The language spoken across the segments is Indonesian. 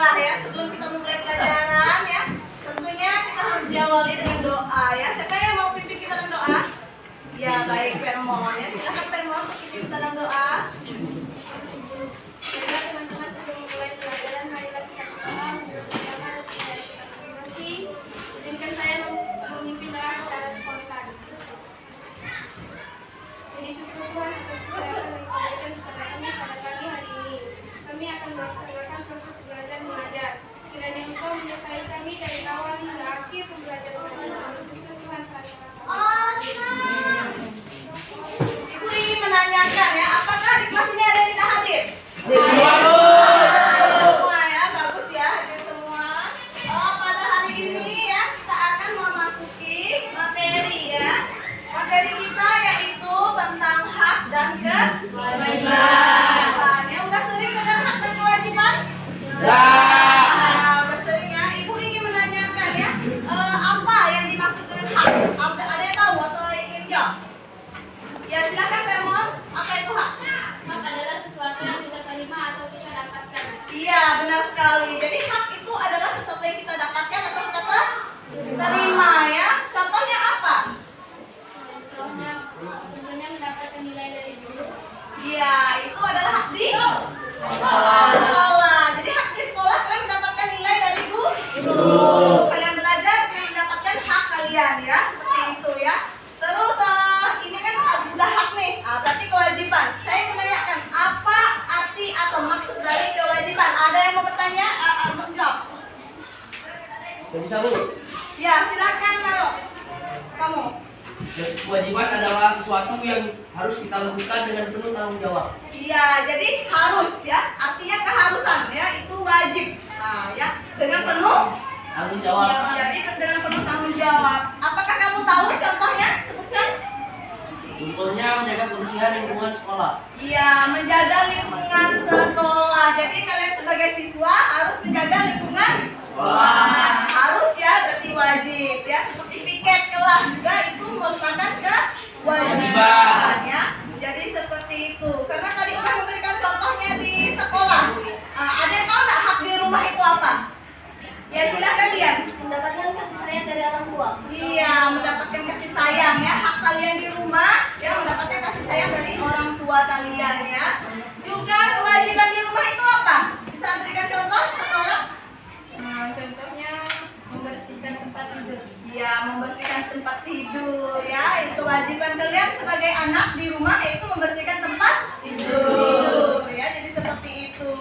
Bismillah ya, sebelum kita mulai pelajaran ya, tentunya kita harus diawali dengan doa ya. Siapa yang mau pimpin kita dalam doa? Ya baik, Permon ya, silakan Permon pimpin kita dalam doa. Baiklah teman-teman, sebelum mulai pelajaran marilah kita berdoa menurut masing-masing. Izinkan saya memimpin doa secara spontan. Jadi syukur Tuhan atas kesehatan yang diberikan kepada kami pada pagi hari ini. Kami akan melaksanakan proses belajar mengajar. Kiranya Engkau menyertai kami dari awal hingga akhir pembelajaran kami. Tuhan kami. Ibu ingin menanyakan ya, apakah di kelas ini ada yang tidak hadir? Semua ya, bagus ya, hadir semua. Oh, pada hari ini ya, kita akan memasuki materi ya. Materi kita yaitu tentang hak dan kewajiban. Ya, udah sering dengar hak dan kewajiban? Nah, udah sering ya. Ibu ingin menanyakan ya, apa yang dimaksud dengan hak? Ada yang tahu atau ingin jawab? Ya, silakan Permon. Apa itu hak? Hak adalah sesuatu yang kita terima atau kita dapatkan. Iya, benar sekali. Jadi hak itu adalah sesuatu yang kita dapatkan atau kita terima ya. Contohnya apa? Contohnya, tentunya mendapatkan nilai dari guru. Iya, itu adalah hak di sekolah. Jadi hak di sekolah kalian mendapatkan nilai dari guru. Kalian belajar, kalian mendapatkan hak kalian ya, seperti itu ya. Terus ini kan udah hak nih. Berarti kewajiban. Saya menanyakan apa arti atau maksud dari kewajiban? Ada yang mau bertanya? Menjawab. Bisa Bu? Ya, silakan Naro. Kamu. Kewajiban adalah sesuatu yang harus kita lakukan dengan penuh tanggung jawab. Iya, jadi harus ya. Artinya keharusan ya, itu wajib. Nah, ya, dengan penuh Tanggung jawab. jadi dengan penuh tanggung jawab. Apakah kamu tahu contohnya? Sebutkan. Contohnya menjaga kebersihan lingkungan sekolah. Iya, menjaga lingkungan sekolah. Jadi kalian sebagai siswa harus menjaga lingkungan Sekolah. Nah, harus ya, berarti wajib ya. Seperti piket kelas juga itu merupakan kewajiban ya. Jadi seperti itu. Karena tadi udah memberikan contohnya di sekolah. Ada yang tahu nggak hak di rumah itu apa? Ya silakan Dian. Mendapatkan kasih sayang dari orang tua. Iya, mendapatkan kasih sayang ya. Hak kalian di rumah ya, mendapatkan kasih sayang dari orang tua kalian ya. Juga kewajiban di rumah itu apa? Bisa berikan contoh satu orang? Contohnya membersihkan tempat tidur. Ya, membersihkan tempat tidur ya. Itu kewajiban kalian sebagai anak di rumah, yaitu membersihkan tempat tidur ya. Jadi seperti itu.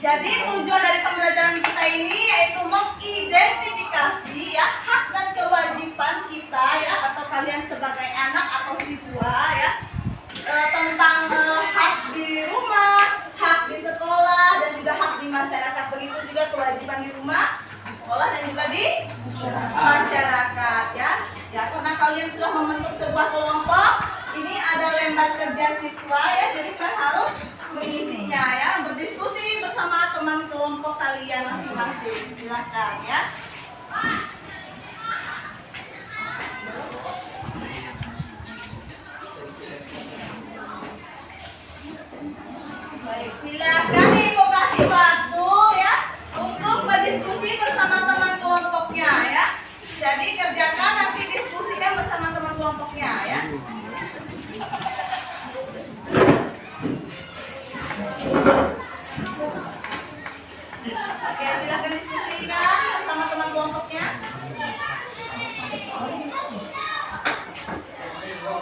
Jadi tujuan dari pembelajaran kita ini yaitu mengidentifikasi ya hak dan kewajiban kita ya, atau kalian sebagai anak atau siswa ya, tentang hak di rumah, hak di sekolah, dan juga hak di masyarakat. Begitu juga kewajiban di rumah, di sekolah, dan juga di masyarakat ya. Ya, karena kalian sudah membentuk sebuah kelompok, ini ada lembar kerja siswa ya, jadi kalian harus mengisinya ya, berdiskusi bersama teman kelompok kalian masing-masing. Silahkan ya. Baik, silakan Ibu kasih waktu ya untuk berdiskusi bersama teman kelompoknya ya. Jadi kerjakan, nanti diskusikan bersama teman kelompoknya ya. Oke, silakan diskusikan bersama teman kelompoknya.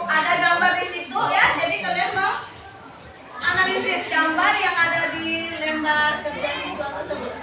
Ada gambar di situ ya, jadi kalian mau analisis gambar yang ada di lembar kerja siswa tersebut.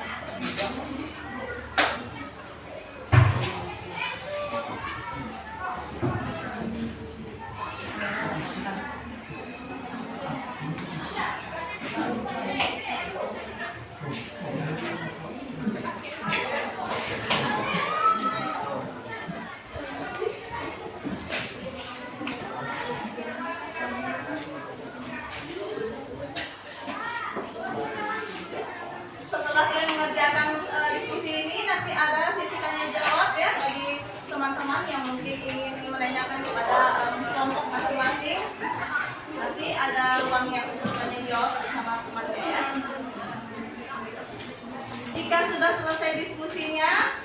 Jika sudah selesai diskusinya,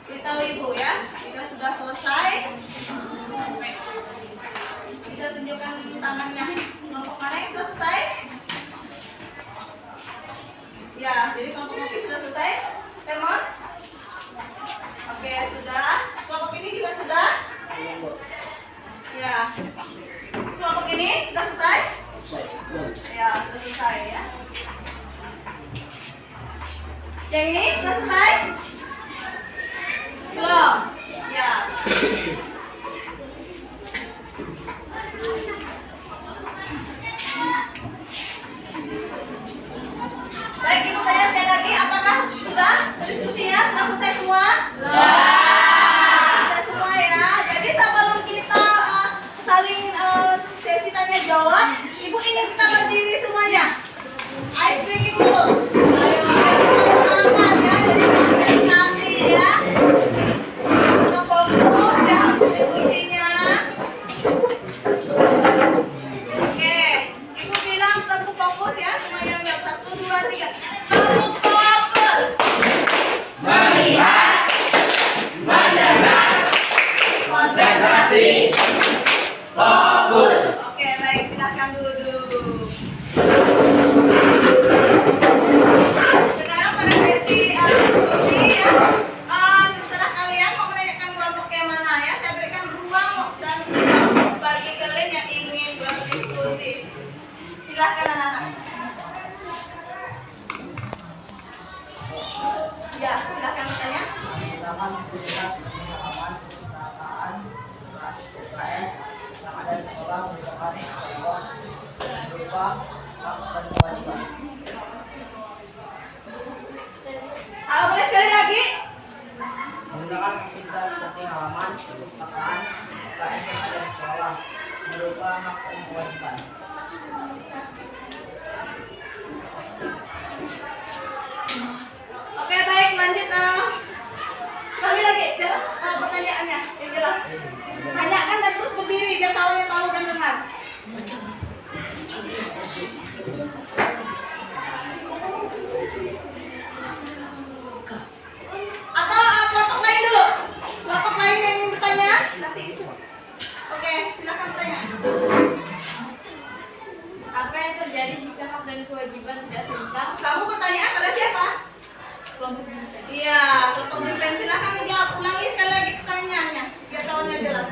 beritahu ibu ya. Jika sudah selesai, bisa tunjukkan tangannya. Kelompok mana yang sudah selesai? Ya, jadi kelompok kopi sudah selesai. Hermon? Oke, sudah. Kelompok ini juga sudah? Ya. Kelompok ini sudah selesai? Ya, sudah selesai ya. Yang ini sudah selesai? Belum? Ya. Baik, ibu tanya sekali lagi, apakah sudah diskusinya sudah selesai semua? Sudah semua ya. Jadi sebelum kita saling sesi tanya jawab, ibu ingin kita berdiri semuanya. Ice breaking dulu. Ayo, makan ya. Jadi konsentrasi ya. Kita fokus ya untuk diskusinya. Oke, ibu bilang tetap fokus ya. Semuanya jawab 1, 2, 3. Kamu fokus. Melihat, mendengar, konsentrasi, fokus. Oke, baik, silakan duduk. Sekarang pada sesi diskusi ya, terserah kalian mau menanyakan kelompok yang mana ya. Saya berikan ruang dan waktu bagi kalian yang ingin berdiskusi. Silakan anak-anak. Ya, silakan bertanya. Silakan aktivitas pengalaman perpustakaan UKS yang ada di sekolah merupakan tanggung berupa hak dan kewajiban. Boleh sekali lagi? Menggunakan fasilitas seperti halaman perpustakaan UKS yang ada di sekolah berupa hak dan kewajiban. Oke, baik, lanjut. Sekali lagi, jelas pertanyaannya, yang jelas. Tanyakan dan terus berdiri biar kawannya tahu dan dengar. Atau kelompok lain dulu? Kelompok lain yang ingin bertanya? Nanti bisa. Oke, silakan bertanya. Apa yang terjadi jika hak dan kewajiban tidak seimbang? Kamu pertanyaan pada siapa? Kelompok ini. Iya, kelompok defense. Silakan menjawab. Ulangi sekali lagi pertanyaannya biar kawannya jelas.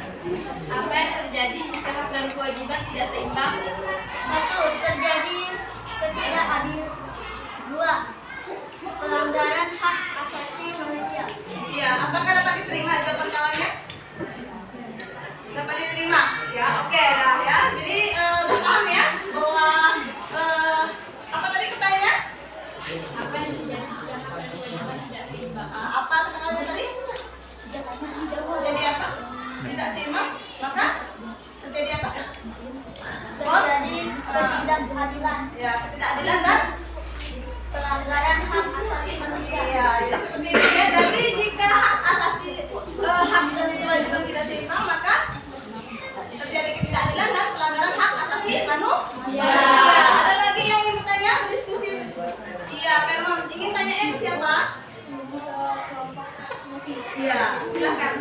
Apa yang terjadi jika hak dan kewajiban tidak seimbang? 1. Terjadi ketidakadilan. 2. Pelanggaran hak asasi manusia. Iya, apakah dapat diterima jawaban kawannya? Dapat diterima, ya. Oke, dah ya. Jadi udah paham ya bahwa apa tadi pertanyaannya? Apa yang terjadi jika hak dan kewajiban tidak seimbang? Apa pertanyaannya tadi? Terjadi apa? Tidak seimbang, maka terjadi apa? Terjadi ketidakadilan. Ya, ketidakadilan dan Pelanggaran hak asasi manusia. iya, jadi seperti itu ya. Jadi jika hak asasi hak dan kewajiban tidak seimbang, maka terjadi ketidakadilan dan pelanggaran hak asasi manusia. Ya, ada lagi yang ingin bertanya, berdiskusi? Iya, Permon, ingin tanya ke siapa? Iya, silakan.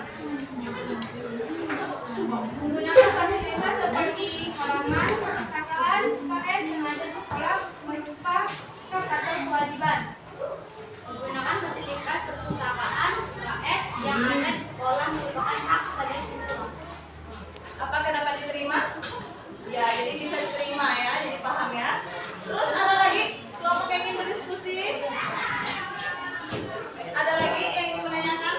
Menggunakan fasilitas seperti halaman, perpustakaan, UKS yang ada di sekolah berupa hak atau kewajiban. Menggunakan fasilitas perpustakaan UKS yang ada di sekolah merupakan hak sebagai siswa. Apakah dapat diterima? Ya, jadi bisa diterima ya, jadi paham ya. Terus ada lagi kelompok yang ingin berdiskusi? Ada lagi yang ingin menanyakan?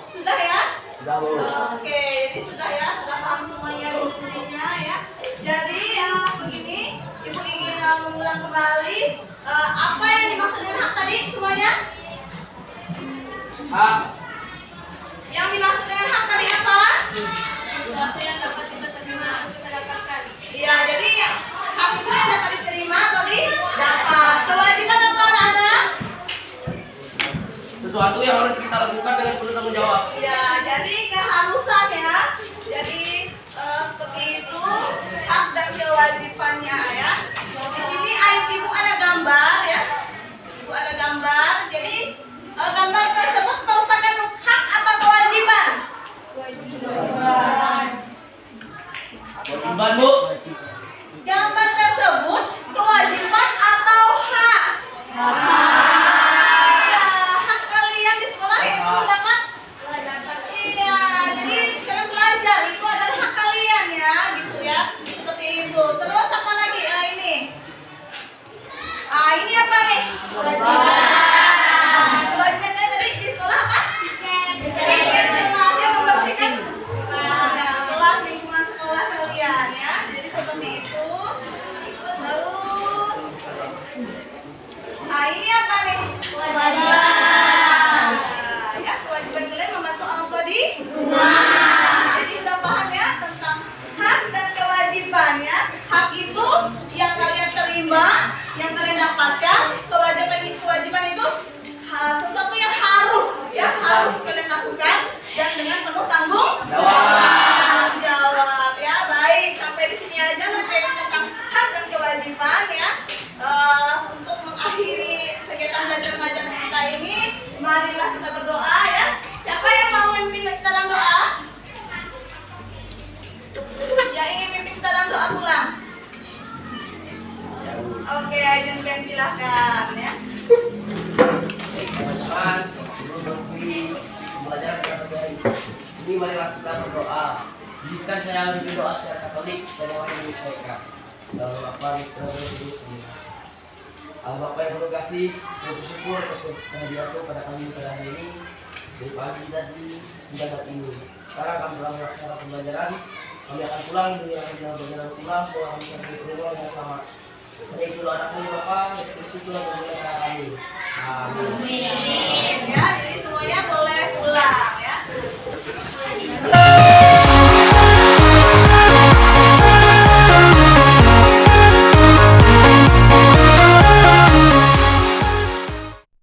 Sudah ya? Sudah, Bu. Oke, jadi sudah ya, sudah paham semuanya diskusinya ya. Jadi begini, Ibu ingin mengulang kembali apa yang dimaksud dengan hak tadi semuanya? Hak. Yang dimaksud dengan hak tadi apa? Sesuatu yang dapat kita terima atau kita dapatkan. Iya, jadi hak itu yang dapat diterima atau didapat. Kewajiban apa anak-anak? Sesuatu yang harus kita lakukan dengan penuh tanggung jawab. Ya, jadi keharusan ya. Jadi seperti itu hak dan kewajibannya ya. Di sini IT Ya, Junpen silahkan ya. Teman-teman, sebelum berhenti belajar dari ini, marilah kita berdoa. Izinkan saya berdoa secara Katolik dan orang Indonesia. Dalam apa hidup ini. Allah Bapa yang penuh kasih, saya bersyukur atas kehadiran pada kami pada hari ini, dari pagi tadi hingga saat ini. Sekarang kami telah melaksanakan pembelajaran, kami akan pulang dari yang berjalan pulang, setelah kami sampai ke rumah yang sama. Karena itu anak kami Bapa, Yesus Kristus Tuhan yang kami. Amin.